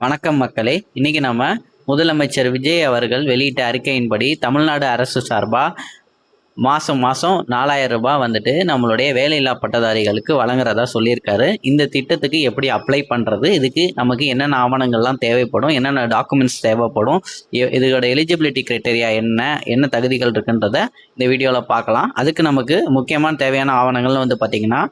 வணக்கம் மக்களே. இன்னைக்கு நம்ம முதலமைச்சர் விஜய் அவர்கள் வெளியிட்ட அறிக்கையின்படி தமிழ்நாடு அரசு சார்பாக மாதம் 4000 ரூபாய் வந்துட்டு நம்மளுடைய வேலையில்லா பட்டதாரிகளுக்கு வழங்குறதா சொல்லியிருக்காரு. இந்த திட்டத்துக்கு எப்படி அப்ளை பண்ணுறது, இதுக்கு நமக்கு என்னென்ன ஆவணங்கள்லாம் தேவைப்படும், என்னென்ன டாக்குமெண்ட்ஸ் தேவைப்படும், இதோட எலிஜிபிலிட்டி கிரைட்டீரியா என்ன தகுதிகள் இருக்குன்றத இந்த வீடியோவில் பார்க்கலாம். அதுக்கு நமக்கு முக்கியமான தேவையான ஆவணங்கள்னு வந்து பார்த்திங்கன்னா,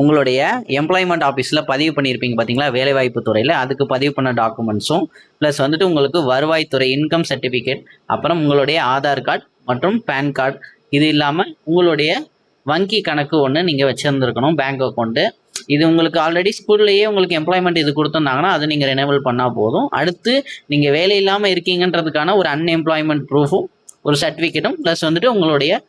உங்களுடைய எம்ப்ளாய்மெண்ட் ஆஃபீஸில் பதிவு பண்ணியிருப்பீங்க பார்த்தீங்களா, வேலைவாய்ப்பு துறையில், அதுக்கு பதிவு பண்ண டாக்குமெண்ட்ஸும் ப்ளஸ் வந்துட்டு உங்களுக்கு வருவாய்த்துறை இன்கம் சர்டிஃபிகேட், அப்புறம் உங்களுடைய ஆதார் கார்டு மற்றும் பேன் கார்டு, இது இல்லாமல் உங்களுடைய வங்கி கணக்கு ஒன்று நீங்கள் வச்சுருந்துருக்கணும், பேங்க் அக்கௌண்ட்டு. இது உங்களுக்கு ஆல்ரெடி ஸ்கூல்லையே உங்களுக்கு எம்ப்ளாய்மெண்ட் இது கொடுத்துருந்தாங்கன்னா அது நீங்கள் ரெனேவல் பண்ணால் போதும். அடுத்து நீங்கள் வேலை இல்லாமல் இருக்கீங்கன்றதுக்கான ஒரு அன்எம்ப்ளாய்மெண்ட் ப்ரூஃபும் ஒரு சர்டிஃபிகேட்டும் ப்ளஸ் வந்துட்டு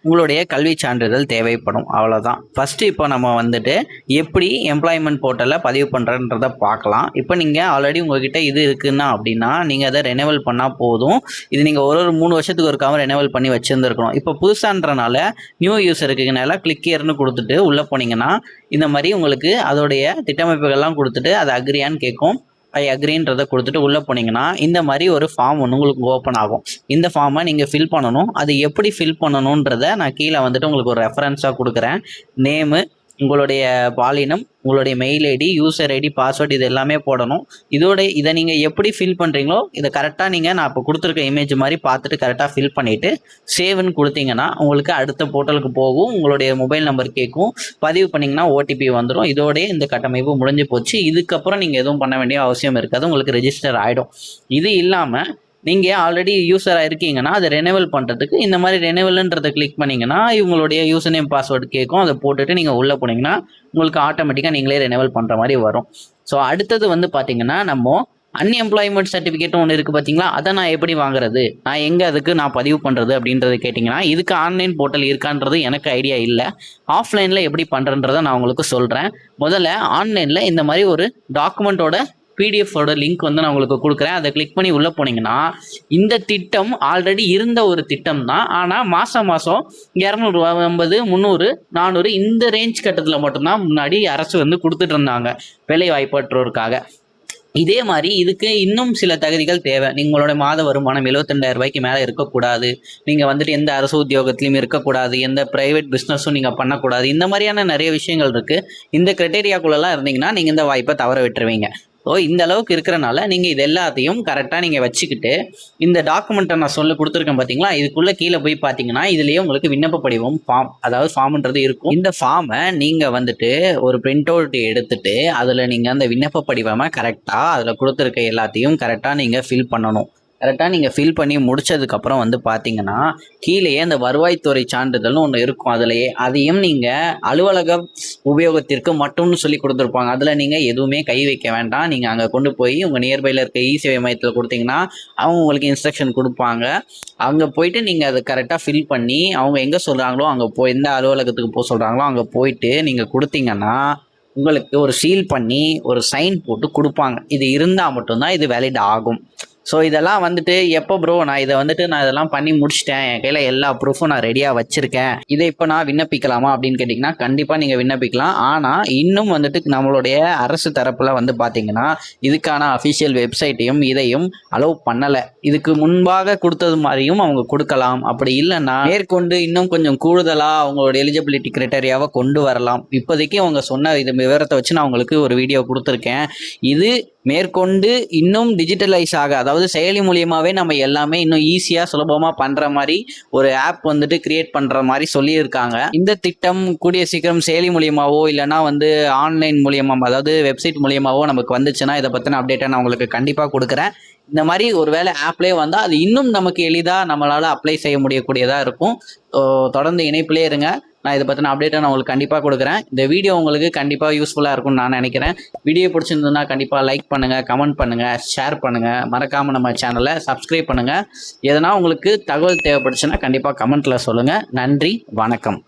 உங்களுடைய கல்வி சான்றிதழ் தேவைப்படும். அவ்வளோதான். ஃபஸ்ட்டு இப்போ நம்ம வந்துட்டு எப்படி எம்ப்ளாய்மெண்ட் போர்ட்டலில் பதிவு பண்ணுறன்றதை பார்க்கலாம். இப்போ நீங்கள் ஆல்ரெடி உங்கள்கிட்ட இது இருக்குன்னா அப்படின்னா நீங்கள் அதை ரெனேவல் பண்ணால் போதும். இது நீங்கள் ஒரு 3 வருஷத்துக்கு ஒருக்காமல் ரெனேவல் பண்ணி வச்சுருந்துருக்கணும். இப்போ புதுசான்றனால நியூ யூஸருக்குனால கிளிக் ஹியர்னு கொடுத்துட்டு உள்ளே போனீங்கன்னா இந்த மாதிரி உங்களுக்கு அதோடைய திட்டமைப்புகள்லாம் கொடுத்துட்டு அது அக்ரியான்னு கேட்கும். ஐ அக்ரின்றதை கொடுத்துட்டு உள்ளே போனீங்கன்னா இந்த மாதிரி ஒரு ஃபார்ம் ஒன்று உங்களுக்கு ஓப்பன் ஆகும். இந்த ஃபார்மை நீங்கள் ஃபில் பண்ணணும். அது எப்படி ஃபில் பண்ணணுன்றதை நான் கீழே வந்துட்டு உங்களுக்கு ஒரு ரெஃபரன்ஸாக கொடுக்குறேன். நேமு, உங்களுடைய பாலினம், உங்களுடைய mail ID, user ID, password, இது எல்லாமே போடணும். இதை நீங்கள் எப்படி ஃபில் பண்ணுறீங்களோ இதை கரெக்டாக நான் இப்போ கொடுத்துருக்க இமேஜ் மாதிரி பார்த்துட்டு கரெக்டாக ஃபில் பண்ணிவிட்டு சேவ்னு கொடுத்தீங்கன்னா உங்களுக்கு அடுத்த போர்ட்டலுக்கு போகும். உங்களுடைய மொபைல் நம்பர் கேட்கும். பதிவு பண்ணிங்கன்னா ஓடிபி வந்துடும். இதோடைய இந்த கட்டமைப்பு முடிஞ்சு போச்சு. இதுக்கப்புறம் நீங்கள் எதுவும் பண்ண வேண்டிய அவசியம் இருக்காது. உங்களுக்கு ரெஜிஸ்டர் ஆகிடும். இது இல்லாமல் நீங்கள் ஆல்ரெடி யூஸராக இருக்கீங்கன்னா அதை ரெனேவல் பண்ணுறதுக்கு இந்த மாதிரி ரெனேவல்ன்றதை கிளிக் பண்ணிங்கன்னா இவங்களுடைய யூசர் நேம் பாஸ்வேர்டு கேட்கும். அதை போட்டுட்டு நீங்கள் உள்ளே போனீங்கன்னா உங்களுக்கு ஆட்டோமேட்டிக்காக நீங்களே ரெனேவல் பண்ணுற மாதிரி வரும். ஸோ அடுத்தது வந்து பார்த்தீங்கன்னா நம்ம அன்எம்ப்ளாய்மெண்ட் சர்டிஃபிகேட்டும் ஒன்று இருக்குது பார்த்தீங்களா, அதை நான் எப்படி வாங்குறது, நான் எங்கே அதுக்கு நான் பதிவு பண்ணுறது அப்படின்றத கேட்டிங்கன்னா இதுக்கு ஆன்லைன் போர்ட்டல் இருக்கான்றது எனக்கு ஐடியா இல்லை. ஆஃப்லைனில் எப்படி பண்ணுறன்றதை நான் உங்களுக்கு சொல்கிறேன். முதல்ல ஆன்லைனில் இந்த மாதிரி ஒரு டாக்குமெண்ட்டோட பிடிஎஃபோட லிங்க் வந்து நான் உங்களுக்கு கொடுக்குறேன். அதை கிளிக் பண்ணி உள்ளே போனீங்கன்னா இந்த திட்டம் ஆல்ரெடி இருந்த ஒரு திட்டம் தான். ஆனால் மாதம் 250, 300, 400 இந்த ரேஞ்ச் கட்டத்தில் மட்டும்தான் முன்னாடி அரசு வந்து கொடுத்துட்டு இருந்தாங்க வேலை வாய்ப்பற்றோருக்காக. இதே மாதிரி இதுக்கு இன்னும் சில தகுதிகள் தேவை. நீங்களோட மாத வருமானம் 72,000 ரூபாய்க்கு மேலே இருக்கக்கூடாது. நீங்கள் வந்துட்டு எந்த அரசு உத்தியோகத்திலையும் இருக்கக்கூடாது. எந்த ப்ரைவேட் பிஸ்னஸும் நீங்கள் பண்ணக்கூடாது. இந்த மாதிரியான நிறைய விஷயங்கள் இருக்குது. இந்த கிரைட்டீரியாக்குள்ளெல்லாம் இருந்தீங்கன்னா நீங்கள் இந்த வாய்ப்பை தவற விட்டுருவீங்க. ஸோ இந்த அளவுக்கு இருக்கிறனால நீங்கள் இது எல்லாத்தையும் கரெக்டாக நீங்கள் வச்சுக்கிட்டு இந்த டாக்குமெண்ட்டை நான் கொடுத்துருக்கேன் பார்த்தீங்களா, இதுக்குள்ளே கீழே போய் பார்த்தீங்கன்னா இதுலேயே உங்களுக்கு விண்ணப்ப படிவம் ஃபார்ம்ன்றது இருக்கும். இந்த ஃபார்மை நீங்கள் வந்துட்டு ஒரு பிரிண்ட் அவுட் எடுத்துட்டு அதில் நீங்கள் அந்த விண்ணப்ப படிவமை கரெக்டாக அதில் கொடுத்துருக்க எல்லாத்தையும் கரெக்டாக நீங்கள் ஃபில் பண்ணணும். கரெக்டாக நீங்கள் ஃபில் பண்ணி முடித்ததுக்கப்புறம் வந்து பார்த்தீங்கன்னா கீழேயே அந்த வருவாய்த்துறை சான்றிதழ்னு ஒன்று இருக்கும். அதையும் நீங்கள் அலுவலக உபயோகத்திற்கு மட்டும்னு சொல்லி கொடுத்துருப்பாங்க. அதில் நீங்கள் எதுவுமே கை வைக்க வேண்டாம். நீங்கள் அங்கே கொண்டு போய் உங்கள் நியர்பையில் இருக்க இ-சேவை மையத்தில் கொடுத்தீங்கன்னா அவங்க உங்களுக்கு இன்ஸ்ட்ரக்ஷன் கொடுப்பாங்க. அங்கே போயிட்டு நீங்கள் அதை கரெக்டாக ஃபில் பண்ணி அவங்க எங்கே சொல்கிறாங்களோ அங்கே எந்த அலுவலகத்துக்கு போக சொல்கிறாங்களோ அங்கே போயிட்டு நீங்கள் கொடுத்தீங்கன்னா உங்களுக்கு ஒரு சீல் பண்ணி ஒரு சைன் போட்டு கொடுப்பாங்க. இது இருந்தால் மட்டும்தான் இது வேலிட் ஆகும். ஸோ இதெல்லாம் வந்துட்டு எப்போ ப்ரோ நான் இதெல்லாம் பண்ணி முடிச்சிட்டேன், என் கையில் எல்லா ப்ரூஃபும் நான் ரெடியாக வச்சுருக்கேன், இதை இப்போ நான் விண்ணப்பிக்கலாமா அப்படின்னு கேட்டிங்கன்னா கண்டிப்பாக நீங்கள் விண்ணப்பிக்கலாம். ஆனால் இன்னும் வந்துட்டு நம்மளுடைய அரசு தரப்பில் வந்து பார்த்தீங்கன்னா இதுக்கான அஃபிஷியல் வெப்சைட்டையும் இதையும் அலோவ் பண்ணலை. இதுக்கு முன்பாக கொடுத்தது மாதிரியும் அவங்க கொடுக்கலாம். அப்படி இல்லைன்னா மேற்கொண்டு இன்னும் கொஞ்சம் கூடுதலாக அவங்களோட எலிஜிபிலிட்டி கிரைட்டீரியாவை கொண்டு வரலாம். இப்போதைக்கு அவங்க சொன்ன இது விவரத்தை வச்சு நான் உங்களுக்கு ஒரு வீடியோ கொடுத்துருக்கேன். இது மேற்கொண்டு இன்னும் டிஜிட்டலைஸ் ஆக, அதாவது செயலி மூலியமாகவே நம்ம எல்லாமே இன்னும் ஈஸியாக சுலபமாக பண்ணுற மாதிரி ஒரு ஆப் வந்துட்டு கிரியேட் பண்ணுற மாதிரி சொல்லியிருக்காங்க. இந்த திட்டம் கூடிய சீக்கிரம் செயலி மூலியமாகவோ இல்லைனா வந்து ஆன்லைன் மூலியமாக, அதாவது வெப்சைட் மூலியமாகவோ நமக்கு வந்துச்சுன்னா இதை பற்றின அப்டேட்டை நான் உங்களுக்கு கண்டிப்பாக கொடுக்குறேன். இந்த மாதிரி ஒரு வேளை ஆப்லேயே வந்தால் அது இன்னும் நமக்கு எளிதாக நம்மளால் அப்ளை செய்ய முடியக்கூடியதாக இருக்கும். தொடர்ந்து இணைப்பிலே இருங்க. நான் இதை பற்றின அப்டேட்டை நான் உங்களுக்கு கண்டிப்பாக கொடுக்குறேன். இந்த வீடியோ உங்களுக்கு கண்டிப்பாக யூஸ்ஃபுல்லாக இருக்கும்னு நான் நினைக்கிறேன். வீடியோ பிடிச்சிருந்ததுன்னா கண்டிப்பாக லைக் பண்ணுங்கள், கமெண்ட் பண்ணுங்கள், ஷேர் பண்ணுங்கள். மறக்காமல் நம்ம சேனலை சப்ஸ்கிரைப் பண்ணுங்கள். எதனா உங்களுக்கு தகவல் தேவைப்பட்டுச்சுன்னா கண்டிப்பாக கமெண்ட்டில் சொல்லுங்கள். நன்றி, வணக்கம்.